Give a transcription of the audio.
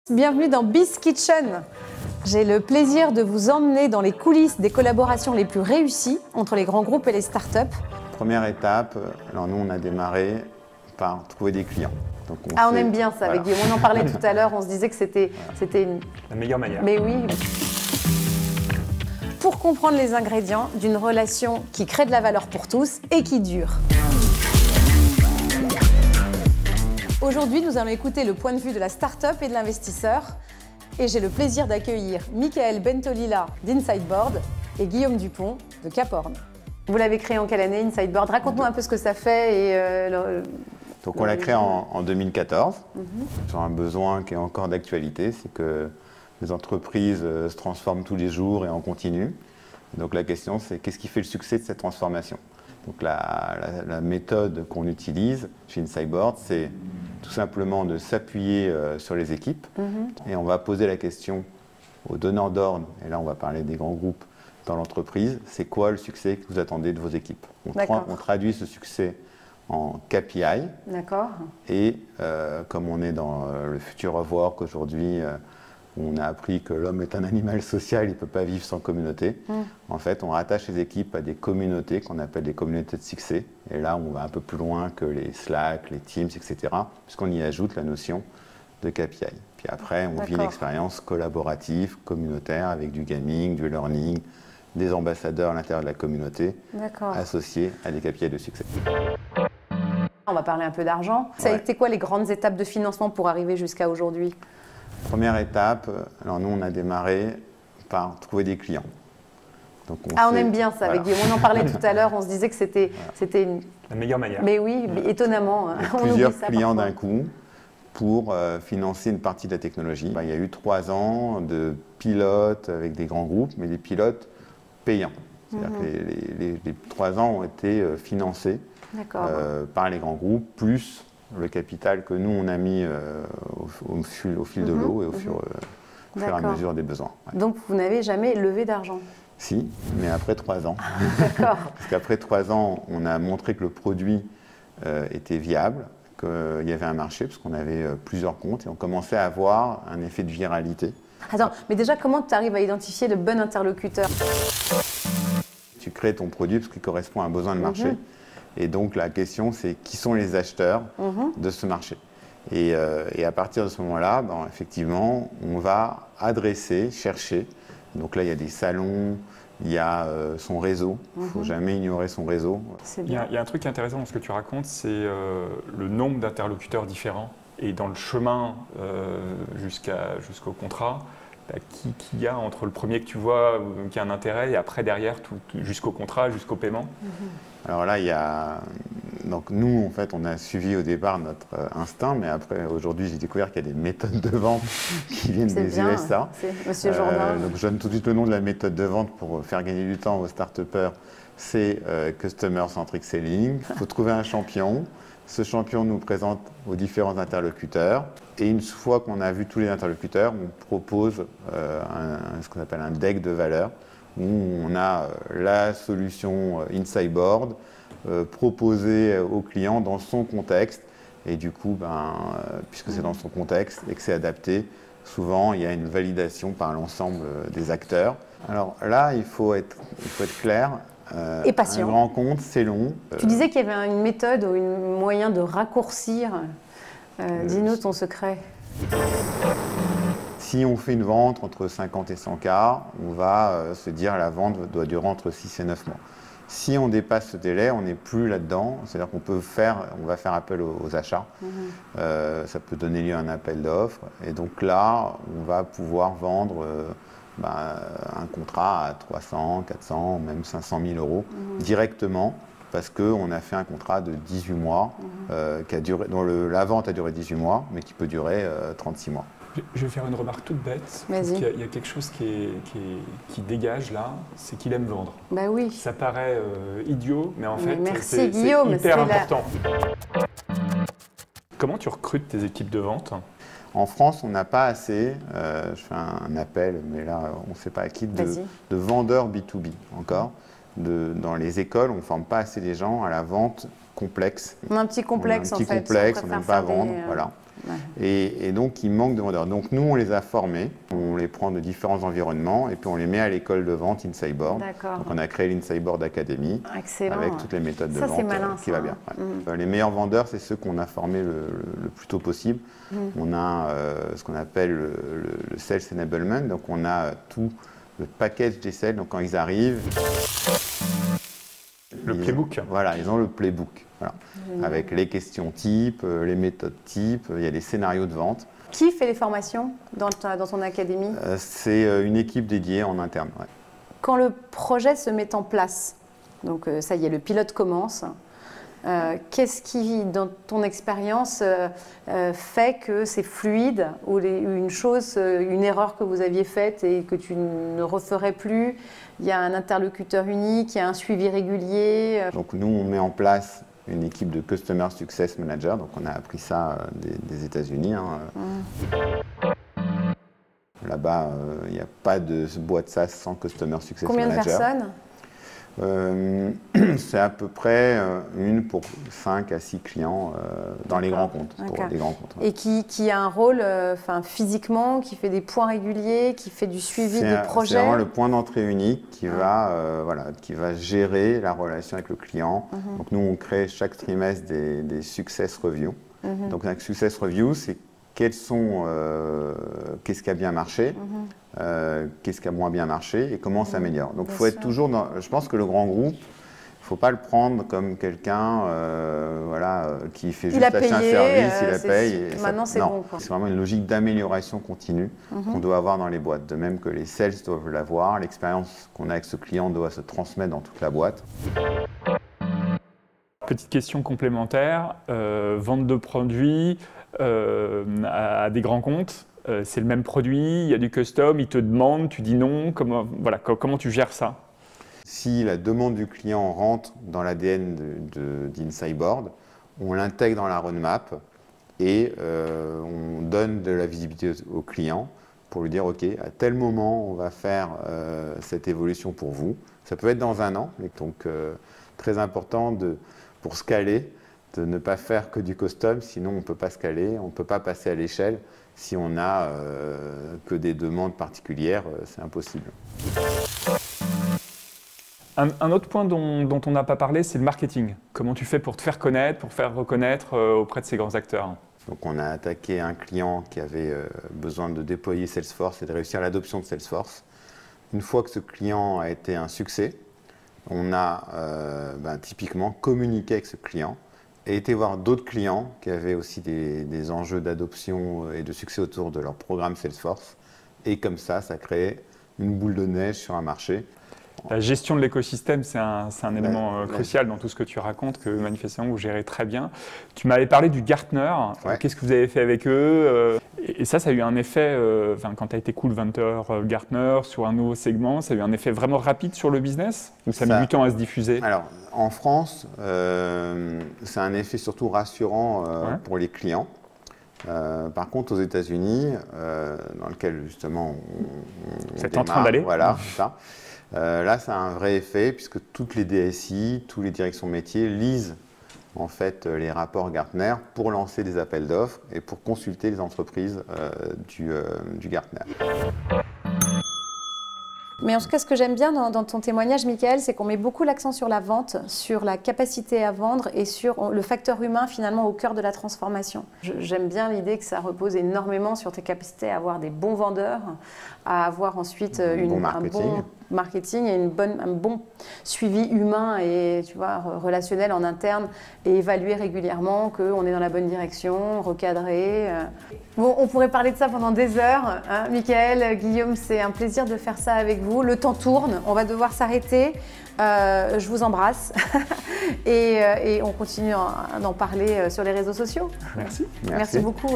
Bienvenue dans Biz Kitchen. J'ai le plaisir de vous emmener dans les coulisses des collaborations les plus réussies entre les grands groupes et les startups. Première étape, alors nous on a démarré par trouver des clients. Donc on aime bien ça avec Guillaume, on en parlait tout à l'heure, on se disait que c'était la meilleure manière. Mais oui. Pour comprendre les ingrédients d'une relation qui crée de la valeur pour tous et qui dure. Aujourd'hui, nous allons écouter le point de vue de la start-up et de l'investisseur. Et j'ai le plaisir d'accueillir Michael Bentolila d'Insideboard et Guillaume Dupont de Caphorn. Vous l'avez créé en quelle année, Insideboard? Raconte-nous un peu ce que ça fait. Donc on l'a créé en 2014, sur un besoin qui est encore d'actualité, c'est que les entreprises se transforment tous les jours et en continu. Donc la question c'est qu'est-ce qui fait le succès de cette transformation? Donc la méthode qu'on utilise chez Insideboard, c'est tout simplement de s'appuyer sur les équipes et on va poser la question aux donneurs d'ordre, et là on va parler des grands groupes dans l'entreprise, c'est quoi le succès que vous attendez de vos équipes? On traduit ce succès en KPI. D'accord. Et comme on est dans le future of work aujourd'hui, on a appris que l'homme est un animal social, il ne peut pas vivre sans communauté. En fait, on rattache les équipes à des communautés qu'on appelle des communautés de succès. Et là, on va un peu plus loin que les Slack, les Teams, etc. Puisqu'on y ajoute la notion de KPI. Puis après, on vit une expérience collaborative, communautaire, avec du gaming, du learning, des ambassadeurs à l'intérieur de la communauté, associés à des KPI de succès. On va parler un peu d'argent. Ça a été quoi les grandes étapes de financement pour arriver jusqu'à aujourd'hui? Première étape, alors nous on a démarré par trouver des clients. Donc on aime bien ça avec Guillaume, on en parlait tout à l'heure, on se disait que c'était la meilleure manière. Mais oui, étonnamment. Plusieurs clients d'un coup pour financer une partie de la technologie. Il y a eu 3 ans de pilotes avec des grands groupes, mais des pilotes payants. C'est-à-dire que les 3 ans ont été financés par les grands groupes, plus le capital que nous on a mis au fil de l'eau et au fur et à mesure des besoins. Donc vous n'avez jamais levé d'argent? Si, mais après 3 ans. D'accord. Parce qu'après 3 ans, on a montré que le produit était viable, qu'il y avait un marché, parce qu'on avait plusieurs comptes et on commençait à avoir un effet de viralité. Attends, mais déjà comment tu arrives à identifier le bon interlocuteur? Tu crées ton produit parce qu'il correspond à un besoin de marché. Et donc la question c'est qui sont les acheteurs de ce marché. Et à partir de ce moment-là, effectivement, on va adresser, chercher. Donc là, il y a des salons, il y a son réseau. Il ne faut jamais ignorer son réseau. Il y a un truc intéressant dans ce que tu racontes, c'est le nombre d'interlocuteurs différents. Et dans le chemin jusqu'au contrat, qu'il y a entre le premier que tu vois qui a un intérêt et après derrière jusqu'au contrat, jusqu'au paiement. Alors là, il y a... Donc nous, en fait, on a suivi au départ notre instinct, mais après, aujourd'hui, j'ai découvert qu'il y a des méthodes de vente qui viennent des USA. Monsieur Jourdain. Donc je donne tout de suite le nom de la méthode de vente pour faire gagner du temps aux start-upers. C'est Customer Centric Selling. Il faut trouver un champion. Ce champion nous présente aux différents interlocuteurs. Et une fois qu'on a vu tous les interlocuteurs, on propose ce qu'on appelle un deck de valeur, où on a la solution Insideboard proposée au client dans son contexte. Et du coup, puisque c'est dans son contexte et que c'est adapté, souvent il y a une validation par l'ensemble des acteurs. Alors là, il faut être clair. Et patient. Un grand compte, c'est long. Tu disais qu'il y avait une méthode ou un moyen de raccourcir. Dis-nous ton secret. Si on fait une vente entre 50 et 100 K, on va se dire que la vente doit durer entre 6 et 9 mois. Si on dépasse ce délai, on n'est plus là-dedans. C'est-à-dire qu'on va faire appel aux achats. Ça peut donner lieu à un appel d'offres. Et donc là, on va pouvoir vendre un contrat à 300, 400, même 500 000 euros directement parce qu'on a fait un contrat de 18 mois dont la vente a duré 18 mois, mais qui peut durer 36 mois. Je vais faire une remarque toute bête, parce qu'il y a quelque chose qui dégage là, c'est qu'il aime vendre. Bah oui. Ça paraît idiot, mais en fait, c'est hyper important. Comment tu recrutes tes équipes de vente? En France, on n'a pas assez, je fais un appel, mais là, on ne sait pas à qui, de vendeurs B2B encore. Dans les écoles, on ne forme pas assez les gens à la vente complexe. On a un petit complexe, on n'aime pas vendre, voilà. Et donc, il manque de vendeurs. Donc, nous, on les a formés, on les prend de différents environnements et puis on les met à l'école de vente InsideBoard. Donc, on a créé l'InsideBoard Academy. Excellent. Avec toutes les méthodes de vente malin, qui va bien. Les meilleurs vendeurs, c'est ceux qu'on a formés le plus tôt possible. On a ce qu'on appelle le Sales Enablement. Donc, on a tout le package des sales. Donc, quand ils arrivent... Le playbook. Voilà, ils ont le playbook. Voilà. Avec les questions types, les méthodes types, il y a des scénarios de vente. Qui fait les formations dans ton académie? C'est une équipe dédiée en interne. Ouais. Quand le projet se met en place, donc ça y est, le pilote commence, qu'est-ce qui, dans ton expérience, fait que c'est fluide ou une erreur que vous aviez faite et que tu ne referais plus? Il y a un interlocuteur unique, il y a un suivi régulier. Donc nous, on met en place une équipe de Customer Success Manager. Donc on a appris ça des États-Unis. Là-bas, il n'y a pas de boîte SaaS sans Customer Success Manager. Combien de personnes? C'est à peu près une pour 5 à 6 clients dans les grands comptes. Pour les grands comptes, Et qui a un rôle physiquement, qui fait des points réguliers, qui fait du suivi de projet. C'est vraiment le point d'entrée unique qui va gérer la relation avec le client. Donc nous, on crée chaque trimestre des Success Reviews. Donc un Success Review, c'est qu'est-ce qui a bien marché, qu'est-ce qui a moins bien marché et comment on s'améliore. Donc il faut être toujours dans... Je pense que le grand groupe, il ne faut pas le prendre comme quelqu'un qui fait juste acheter un service, il la paye. Maintenant c'est bon. C'est vraiment une logique d'amélioration continue qu'on doit avoir dans les boîtes. De même que les sales doivent l'avoir, l'expérience qu'on a avec ce client doit se transmettre dans toute la boîte. Petite question complémentaire, vente de produits à des grands comptes, c'est le même produit, il y a du custom, ils te demandent, tu dis non, comment tu gères ça? Si la demande du client rentre dans l'ADN d'InsideBoard, on l'intègre dans la roadmap et on donne de la visibilité au client pour lui dire ok, à tel moment on va faire cette évolution pour vous. Ça peut être dans un an, donc très important pour scaler, de ne pas faire que du custom, sinon on ne peut pas scaler, on ne peut pas passer à l'échelle. Si on n'a que des demandes particulières, c'est impossible. Un autre point dont on n'a pas parlé, c'est le marketing. Comment tu fais pour te faire connaître, pour faire reconnaître auprès de ces grands acteurs? Donc on a attaqué un client qui avait besoin de déployer Salesforce et de réussir l'adoption de Salesforce. Une fois que ce client a été un succès, on a typiquement communiqué avec ce client et été voir d'autres clients qui avaient aussi des enjeux d'adoption et de succès autour de leur programme Salesforce. Et comme ça crée une boule de neige sur un marché. La gestion de l'écosystème, c'est un élément crucial dans tout ce que tu racontes, que manifestement vous gérez très bien. Tu m'avais parlé du Gartner. Qu'est-ce que vous avez fait avec eux? Et ça a eu un effet, quand tu as été Cool Hunter Gartner sur un nouveau segment, ça a eu un effet vraiment rapide sur le business? Ou ça a mis du temps à se diffuser? Alors, en France, c'est un effet surtout rassurant pour les clients. Par contre, aux États-Unis, dans lequel justement on c'est en train d'aller. Voilà, c'est ça. Là, ça a un vrai effet puisque toutes les DSI, toutes les directions métiers lisent en fait les rapports Gartner pour lancer des appels d'offres et pour consulter les entreprises du Gartner. Mais en tout cas, ce que j'aime bien dans ton témoignage, Michael, c'est qu'on met beaucoup l'accent sur la vente, sur la capacité à vendre et sur le facteur humain finalement au cœur de la transformation. J'aime bien l'idée que ça repose énormément sur tes capacités à avoir des bons vendeurs, à avoir ensuite un bon marketing et un bon suivi humain et relationnel en interne et évaluer régulièrement qu'on est dans la bonne direction, recadrer. Bon, on pourrait parler de ça pendant des heures. Hein, Michael, Guillaume, c'est un plaisir de faire ça avec vous. Le temps tourne, on va devoir s'arrêter. Je vous embrasse et on continue d'en parler sur les réseaux sociaux. Merci. Merci beaucoup.